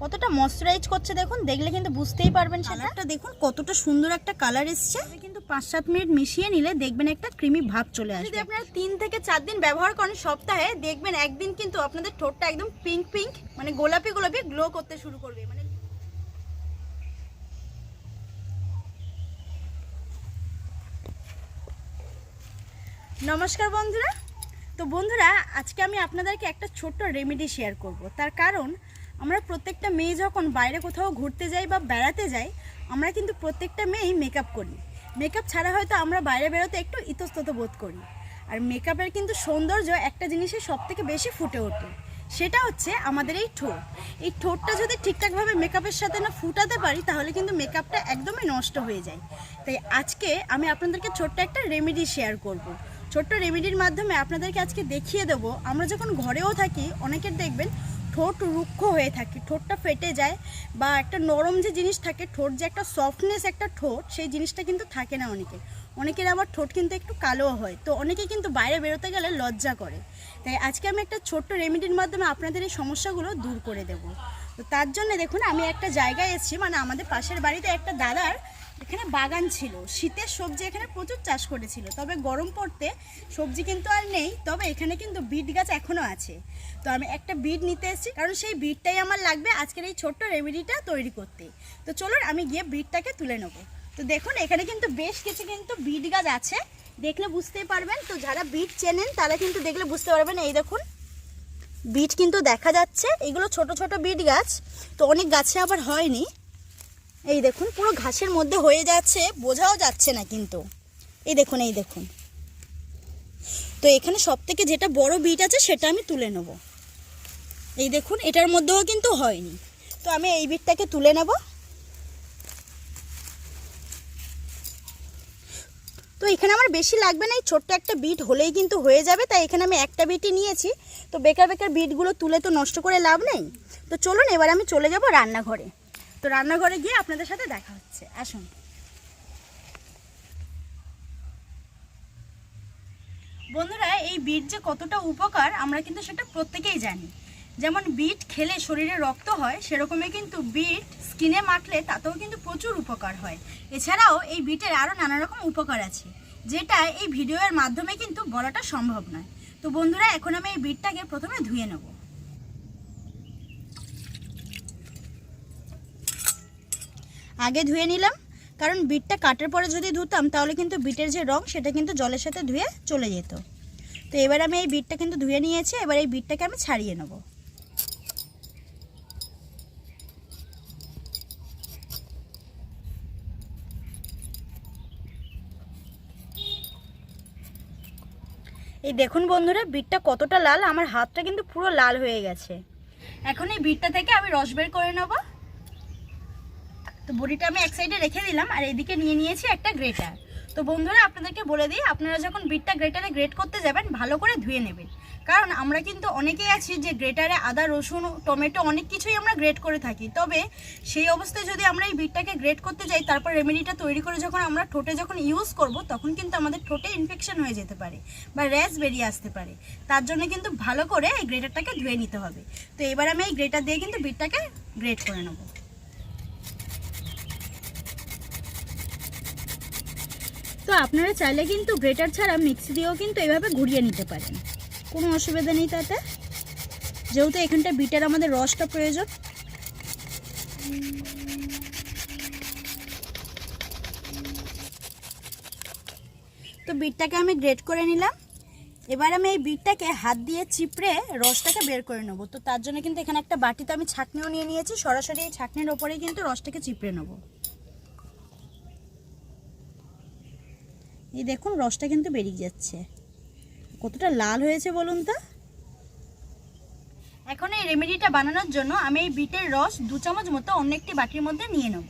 কতটা ময়শ্চারাইজ করছে দেখুন, দেখলে কিন্তু বুঝতেই পারবেন। কালারটা দেখুন কতটা সুন্দর একটা কালার এসছে। কিন্তু 5-7 মিনিট মিশিয়ে নিলে দেখবেন একটা ক্রিমি ভাব চলে আসবে। যদি আপনারা 3 থেকে 4 দিন ব্যবহার করেন সপ্তাহে, দেখবেন একদিন কিন্তু আপনাদের ঠোঁটটা একদম পিঙ্ক পিঙ্ক মানে গোলাপি গোলাপি গ্লো করতে শুরু করবে। মানে নমস্কার বন্ধুরা। তো বন্ধুরা, আজকে আমি আপনাদেরকে একটা ছোট্ট রেমেডি শেয়ার করব। তার কারণ আমরা প্রত্যেকটা মেয়ে যখন বাইরে কোথাও ঘুরতে যাই বা বেড়াতে যাই, আমরা কিন্তু প্রত্যেকটা মেয়েই মেকআপ করি। মেকআপ ছাড়া হয়তো আমরা বাইরে বেরোতে একটু ইতস্তত বোধ করি। আর মেকআপের কিন্তু সৌন্দর্য একটা জিনিসে সবথেকে বেশি ফুটে ওঠে, সেটা হচ্ছে আমাদের এই ঠোঁট। এই ঠোঁটটা যদি ঠিকঠাকভাবে মেকআপের সাথে না ফুটাতে পারি, তাহলে কিন্তু মেকআপটা একদমই নষ্ট হয়ে যায়। তাই আজকে আমি আপনাদেরকে ছোট্ট একটা রেমেডি শেয়ার করব। ছোট্ট রেমেডির মাধ্যমে আপনাদেরকে আজকে দেখিয়ে দেবো, আমরা যখন ঘরেও থাকি অনেকের দেখবেন ঠোঁট রুক্ষ হয়ে থাকে, ঠোঁটটা ফেটে যায়, বা একটা নরম যে জিনিস থাকে ঠোঁট, যে একটা সফটনেস একটা ঠোঁট, সেই জিনিসটা কিন্তু থাকে না অনেকের আবার ঠোঁট কিন্তু একটু কালো হয়। তো অনেকে কিন্তু বাইরে বেরোতে গেলে লজ্জা করে। তাই আজকে আমি একটা ছোট্ট রেমেডির মাধ্যমে আপনাদের এই সমস্যাগুলো দূর করে দেব। তো তার জন্য দেখুন আমি একটা জায়গায় এসেছি, মানে আমাদের পাশের বাড়িতে একটা দাদার এখানে বাগান ছিল। শীতের সবজি এখানে প্রচুর চাষ করেছিল, তবে গরম পড়তে সবজি কিন্তু আর নেই। তবে এখানে কিন্তু বিট গাছ এখনও আছে। তো আমি একটা বিট নিতে এসেছি, কারণ সেই বিটটাই আমার লাগবে আজকের এই ছোট্ট রেমেডিটা তৈরি করতে। তো চলুন আমি গিয়ে বিটটাকে তুলে নেব। তো দেখুন এখানে কিন্তু বেশ কিছু কিন্তু বিট গাছ আছে, দেখলে বুঝতেই পারবেন। তো যারা বিট চেনেন তারা কিন্তু দেখলে বুঝতে পারবেন। এই দেখুন বিট কিন্তু দেখা যাচ্ছে, এগুলো ছোট ছোট বিট গাছ। তো অনেক গাছে আবার হয়নি, এই দেখুন পুরো ঘাসের মধ্যে হয়ে যাচ্ছে, বোঝাও যাচ্ছে না কিন্তু। এই দেখুন এই দেখুন। তো এখানে সবথেকে যেটা বড় বিট আছে সেটা আমি তুলে নেব। এই দেখুন এটার মধ্যেও কিন্তু হয়নি। তো আমি এই বিটটাকে তুলে নেব। তো এখানে আমার বেশি লাগবে না, এই ছোট্ট একটা বিট হলেই কিন্তু হয়ে যাবে। তাই এখানে আমি একটা বিটই নিয়েছি। তো বেকার বেকার বিটগুলো তুলে তো নষ্ট করে লাভ নেই। তো চলুন এবার আমি চলে যাব রান্নাঘরে। তো রান্নাঘরে গিয়ে আপনাদের সাথে দেখা হচ্ছে, আসুন। বন্ধুরা, এই বিট যে কতটা উপকার আমরা কিন্তু সেটা প্রত্যেকেই জানি। যেমন বিট খেলে শরীরে রক্ত হয়, সেরকমই কিন্তু বিট স্কিনে মাখলে তাতেও কিন্তু প্রচুর উপকার হয়। এছাড়াও এই বিটের আরও নানা রকম উপকার আছে, যেটা এই ভিডিওর মাধ্যমে কিন্তু বলাটা সম্ভব নয়। তো বন্ধুরা, এখন আমি এই বিটটাকে প্রথমে ধুয়ে নেব। আগে ধুয়ে নিলাম, কারণ বিটটা কাটার পরে যদি ধুতাম তাহলে কিন্তু বিটের যে রং সেটা কিন্তু জলের সাথে ধুয়ে চলে যেত। তো এবার আমি এই বিটটা কিন্তু ধুয়ে নিয়েছি। এবার এই বিটটাকে আমি ছাড়িয়ে নেব। এই দেখুন বন্ধুরা, বিটটা কতটা লাল, আমার হাতটা কিন্তু পুরো লাল হয়ে গেছে। এখন এই বিটটা থেকে আমি রস বের করে নেব। তো বড়িটা আমি এক সাইডে রেখে দিলাম, আর এইদিকে নিয়ে নিয়েছি একটা গ্রেটার। তো বন্ধুরা, আপনাদেরকে বলে দিই, আপনারা যখন বিটটা গ্রেটারে গ্রেট করতে যাবেন ভালো করে ধুয়ে নেবেন। কারণ আমরা কিন্তু অনেকেই আছি যে গ্রেটারে আদা রসুন টমেটো অনেক কিছুই আমরা গ্রেট করে থাকি। তবে সেই অবস্থায় যদি আমরা এই বিটটাকে গ্রেট করতে যাই, তারপর রেমেডিটা তৈরি করে যখন আমরা ঠোঁটে যখন ইউজ করব, তখন কিন্তু আমাদের ঠোঁটে ইনফেকশন হয়ে যেতে পারে বা র্যাশ বেরিয়ে আসতে পারে। তার জন্য কিন্তু ভালো করে এই গ্রেটারটাকে ধুয়ে নিতে হবে। তো এবার আমি এই গ্রেটার দিয়ে কিন্তু বিটটাকে গ্রেট করে নেব। তো আপনারা চাইলে কিন্তু গ্রেটার ছাড়া মিক্সি দিয়েও কিন্তু এইভাবে ঘুরিয়ে নিতে পারেন, কোনো অসুবিধা নেই তাতে, যেহেতু এখানটা বিটের আমাদের রসটা প্রয়োজন। তো বিটটাকে আমি গ্রেট করে নিলাম। এবার আমি এই বিটটাকে হাত দিয়ে চিপড়ে রসটাকে বের করে নেবো। তো তার জন্য কিন্তু এখানে একটা বাটিতে আমি ছাঁকনিও নিয়ে নিয়েছি, সরাসরি এই ছাঁকনির ওপরেই কিন্তু রসটাকে চিপড়ে নেবো। এই দেখুন রসটা কিন্তু বেরিয়ে যাচ্ছে, কতটা লাল হয়েছে বলুন তো। এখন এই রেমেডিটা বানানোর জন্য আমি এই বিটের রস 2 চামচ মতো অন্য একটি বাটির মধ্যে নিয়ে নেব।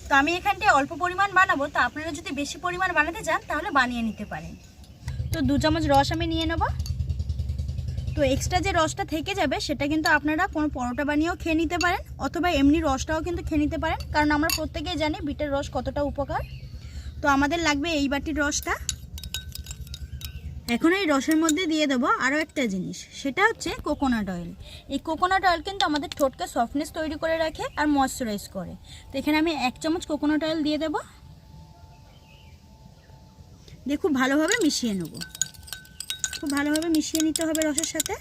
তো আমি এখানটায় অল্প পরিমাণ বানাবো, তো আপনারা যদি বেশি পরিমাণ বানাতে চান তাহলে বানিয়ে নিতে পারেন। তো 2 চামচ রস আমি নিয়ে নেব। তো এক্সট্রা যে রসটা থেকে যাবে সেটা কিন্তু আপনারা কোনো পরোটা বানিয়েও খেয়ে নিতে পারেন, অথবা এমনি রসটাও কিন্তু খেয়ে নিতে পারেন, কারণ আমরা প্রত্যেকেই জানি বিটের রস কতটা উপকার। তো আমাদের লাগবে এই বাটির রসটা। এখন এই রসের মধ্যে দিয়ে দেবো আরও একটা জিনিস, সেটা হচ্ছে কোকোনাট অয়েল। এই কোকোনাট অয়েল কিন্তু আমাদের ঠোঁটকে সফটনেস তৈরি করে রাখে আর ময়শ্চারাইজ করে। তো এখানে আমি 1 চামচ কোকোনাট অয়েল দিয়ে দেবো, দিয়ে খুব ভালোভাবে মিশিয়ে নেব। খুব ভালোভাবে মিশিয়ে নিতে হবে রসের সাথে।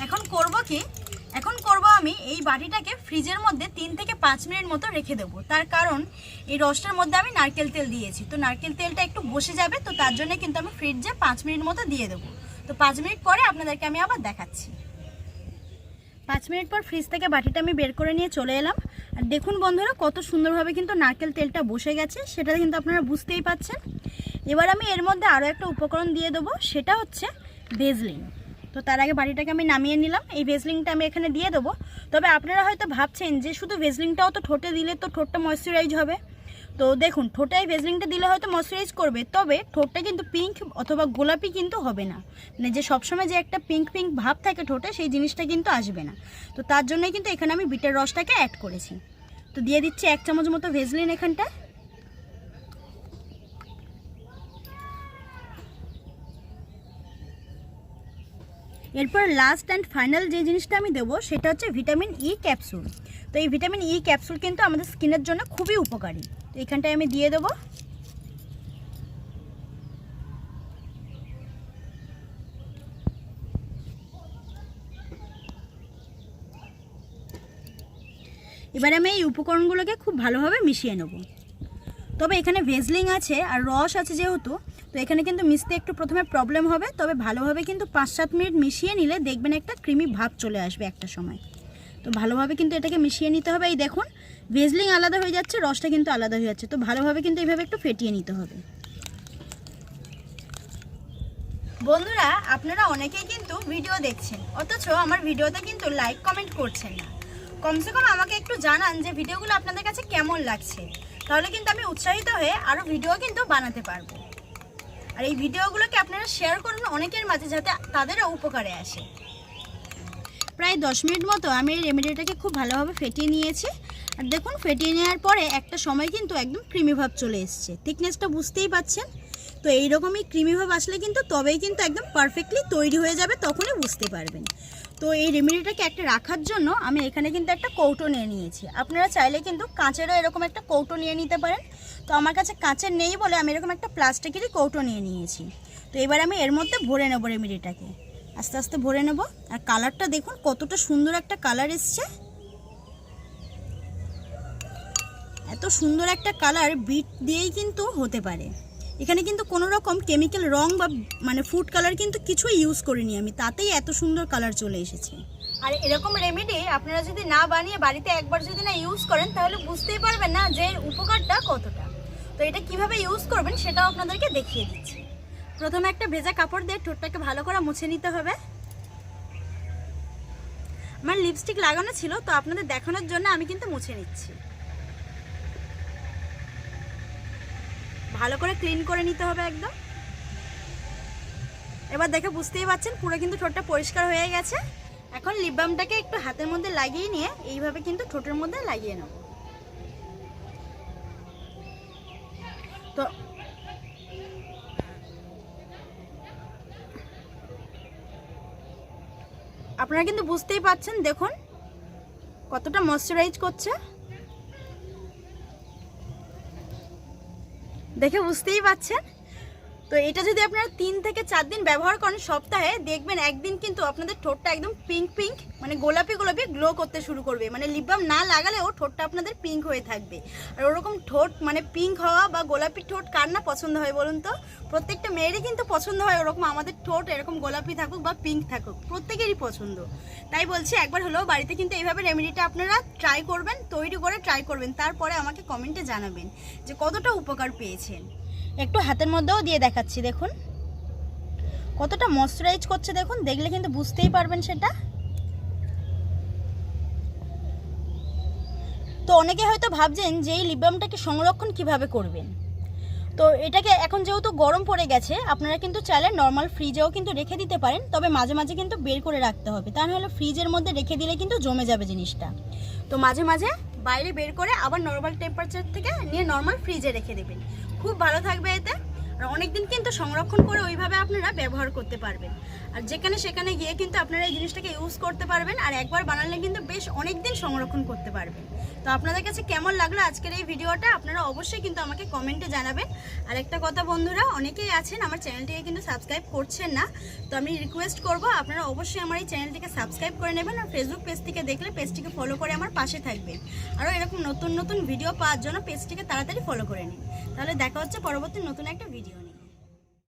এখন করব আমি এই বাটিটাকে ফ্রিজের মধ্যে 3 থেকে 5 মিনিট মতো রেখে দেবো। তার কারণ এই রসটার মধ্যে আমি নারকেল তেল দিয়েছি, তো নারকেল তেলটা একটু বসে যাবে, তো তার জন্য কিন্তু আমি ফ্রিজে 5 মিনিট মতো দিয়ে দেবো। তো 5 মিনিট পরে আপনাদেরকে আমি আবার দেখাচ্ছি। 5 মিনিট পর ফ্রিজ থেকে বাটিটা আমি বের করে নিয়ে চলে এলাম। আর দেখুন বন্ধুরা, কত সুন্দরভাবে কিন্তু নারকেল তেলটা বসে গেছে, সেটা কিন্তু আপনারা বুঝতেই পাচ্ছেন। এবার আমি এর মধ্যে আরও একটা উপকরণ দিয়ে দেবো, সেটা হচ্ছে ভেজলিন। তো তার আগে বাটিটাকে আমি নামিয়ে নিলাম। এই ভেজলিনটা আমি এখানে দিয়ে দেবো। তবে আপনারা হয়তো ভাবছেন যে শুধু ভেজলিনটাও তো ঠোঁটে দিলে তো ঠোঁটটা ময়শ্চারাইজ হবে। তো দেখুন, ঠোঁটে এই ভেজলিনটা দিলে হয়তো ময়শ্চারাইজ করবে, তবে ঠোঁটটা কিন্তু পিঙ্ক অথবা গোলাপি কিন্তু হবে না। মানে যে সবসময় যে একটা পিঙ্ক ভাব থাকে ঠোঁটে, সেই জিনিসটা কিন্তু আসবে না। তো তার জন্যই কিন্তু এখানে আমি বিটের রসটাকে অ্যাড করেছি। তো দিয়ে দিচ্ছি 1 চামচ মতো ভেজলিন এখানটা। এরপর লাস্ট অ্যান্ড ফাইনাল যে জিনিসটা আমি দেবো, সেটা হচ্ছে ভিটামিন ই ক্যাপসুল। তো এই ভিটামিন ই ক্যাপসুল কিন্তু আমাদের স্কিনের জন্য খুবই উপকারী। তো এখানটায় আমি দিয়ে দেবো। এবার আমি এই উপকরণগুলোকে খুব ভালোভাবে মিশিয়ে নেব। তবে এখানে ভেজলিন আছে আর রস আছে যেহেতু, তো এখানে কিন্তু মিশতে একটু প্রথমে প্রবলেম হবে। তবে ভালোভাবে কিন্তু 5-7 মিনিট মিশিয়ে নিলে দেখবেন একটা ক্রিমি ভাব চলে আসবে একটা সময়। তো ভালোভাবে কিন্তু এটাকে মিশিয়ে নিতে হবে। এই দেখুন, ভেজলিন আলাদা হয়ে যাচ্ছে, রসটা কিন্তু আলাদা হয়ে যাচ্ছে। তো ভালোভাবে কিন্তু এইভাবে একটু ফেটিয়ে নিতে হবে। বন্ধুরা, আপনারা অনেকেই কিন্তু ভিডিও দেখছেন, অথচ আমার ভিডিওতে কিন্তু লাইক কমেন্ট করছেন না। কমসে কম আমাকে একটু জানান যে ভিডিওগুলো আপনাদের কাছে কেমন লাগছে, তাহলে কিন্তু আমি উৎসাহিত হয়ে আরও ভিডিও কিন্তু বানাতে পারবো। আর এই ভিডিওগুলোকে আপনারা শেয়ার করুন অনেকের মাঝে, যাতে তাদেরও উপকারে আসে। প্রায় 10 মিনিট মতো আমি এই রেমেডিটাকে খুব ভালোভাবে ফেটিয়ে নিয়েছি। আর দেখুন, ফেটিয়ে নেওয়ার পরে একটা সময় কিন্তু একদম ক্রিমি ভাব চলে এসছে। থিকনেসটা বুঝতেই পাচ্ছেন। তো এইরকমই ক্রিমি ভাব আসলে কিন্তু তবেই কিন্তু একদম পারফেক্টলি তৈরি হয়ে যাবে, তখনই বুঝতে পারবেন। তো এই রেমেডিটাকে একটা রাখার জন্য আমি এখানে কিন্তু একটা কৌটো নিয়ে নিয়েছি। আপনারা চাইলে কিন্তু কাঁচেরও এরকম একটা কৌটো নিয়ে নিতে পারেন। তো আমার কাছে কাঁচের নেই বলে আমি এরকম একটা প্লাস্টিকেরই কৌটো নিয়ে নিয়েছি। তো এবার আমি এর মধ্যে ভরে নেবো রেমেডিটাকে, আস্তে আস্তে ভরে নেব। আর কালারটা দেখুন কতটা সুন্দর একটা কালার এসছে। এত সুন্দর একটা কালার বিট দিয়েই কিন্তু হতে পারে। এখানে কিন্তু কোনো রকম কেমিক্যাল রং বা মানে ফুড কালার কিন্তু কিছুই ইউজ করিনি আমি, তাতেই এত সুন্দর কালার চলে এসেছে। আর এরকম রেমেডি আপনারা যদি না বানিয়ে বাড়িতে একবার যদি না ইউজ করেন, তাহলে বুঝতেই পারবেন না যে উপকারটা কতটা। তো এটা কিভাবে ইউজ করবেন সেটাও আপনাদেরকে দেখিয়ে দিচ্ছি। প্রথমে একটা ভেজা কাপড় দিয়ে ঠোঁটটাকে ভালো করে মুছে নিতে হবে। আমার লিপস্টিক লাগানো ছিল, তো আপনাদের দেখানোর জন্য আমি কিন্তু মুছে নিচ্ছি। ভালো করে ক্লিন করে নিতে হবে একদম। এবার দেখে বুঝতেই পারছেন পুরো কিন্তু ঠোঁটটা পরিষ্কার হয়ে গেছে। এখন লিপ বামটাকে একটু হাতের মধ্যে লাগিয়ে নিয়ে এইভাবে কিন্তু ঠোঁটের মধ্যে লাগিয়ে নেব। তো আপনারা কিন্তু বুঝতেই পাচ্ছেন, দেখুন কতটা ময়শ্চারাইজ করছে, দেখে বুঝতেই পাচ্ছেন। তো এটা যদি আপনারা 3 থেকে 4 দিন ব্যবহার করেন সপ্তাহে, দেখবেন একদিন কিন্তু আপনাদের ঠোঁটটা একদম পিঙ্ক মানে গোলাপি গ্লো করতে শুরু করবে। মানে লিপ বাম না লাগালেও ঠোঁটটা আপনাদের পিঙ্ক হয়ে থাকবে। আর ওরকম ঠোঁট মানে পিঙ্ক হওয়া বা গোলাপি ঠোঁট কার না পছন্দ হয় বলুন তো? প্রত্যেকটা মেয়েরই কিন্তু পছন্দ হয় ওরকম আমাদের ঠোঁট এরকম গোলাপি থাকুক বা পিঙ্ক থাকুক, প্রত্যেকেরই পছন্দ। তাই বলছি, একবার হলেও বাড়িতে কিন্তু এইভাবে রেমেডিটা আপনারা ট্রাই করবেন, তৈরি করে ট্রাই করবেন। তারপরে আমাকে কমেন্টে জানাবেন যে কতটা উপকার পেয়েছেন। একটু হাতের মধ্যেও দিয়ে দেখাচ্ছি, দেখুন কতটা ময়শ্চারাইজ করছে। দেখুন, দেখলে কিন্তু বুঝতেই পারবেন সেটা। তো অনেকে হয়তো ভাবছেন যে এই লিপ বামটাকে সংরক্ষণ কিভাবে করবেন। তো এটাকে এখন যেহেতু গরম পড়ে গেছে, আপনারা কিন্তু চাইলে নর্মাল ফ্রিজেও কিন্তু রেখে দিতে পারেন। তবে মাঝে মাঝে কিন্তু বের করে রাখতে হবে, তা নাহলে ফ্রিজের মধ্যে রেখে দিলে কিন্তু জমে যাবে জিনিসটা। তো মাঝে মাঝে বাইরে বের করে আবার নর্মাল টেম্পারেচার থেকে নিয়ে নর্মাল ফ্রিজে রেখে দেবেন, খুব ভালো থাকবে এতে। আর অনেক দিন কিন্তু সংরক্ষণ করে ওইভাবে আপনারা ব্যবহার করতে পারবেন। আর যেখানে সেখানে গিয়ে কিন্তু আপনারা এই জিনিসটাকে ইউজ করতে পারবেন, আর একবার বানালে কিন্তু বেশ অনেক দিন সংরক্ষণ করতে পারবেন। তো আপনাদের কাছে কেমন লাগলো আজকের এই ভিডিওটা আপনারা অবশ্যই কিন্তু আমাকে কমেন্টে জানাবেন। আর একটা কথা বন্ধুরা, অনেকেই আছেন আমার চ্যানেলটিকে কিন্তু সাবস্ক্রাইব করছেন না, তো আমি রিকোয়েস্ট করব আপনারা অবশ্যই আমার এই চ্যানেলটিকে সাবস্ক্রাইব করে নেবেন। আর ফেসবুক পেজ থেকে দেখলে পেজটিকে ফলো করে আমার পাশে থাকবেন। আরও এরকম নতুন নতুন ভিডিও পাওয়ার জন্য পেজটিকে তাড়াতাড়ি ফলো করে নিন। তাহলে দেখা হচ্ছে পরবর্তী নতুন একটা ভিডিও নিয়ে।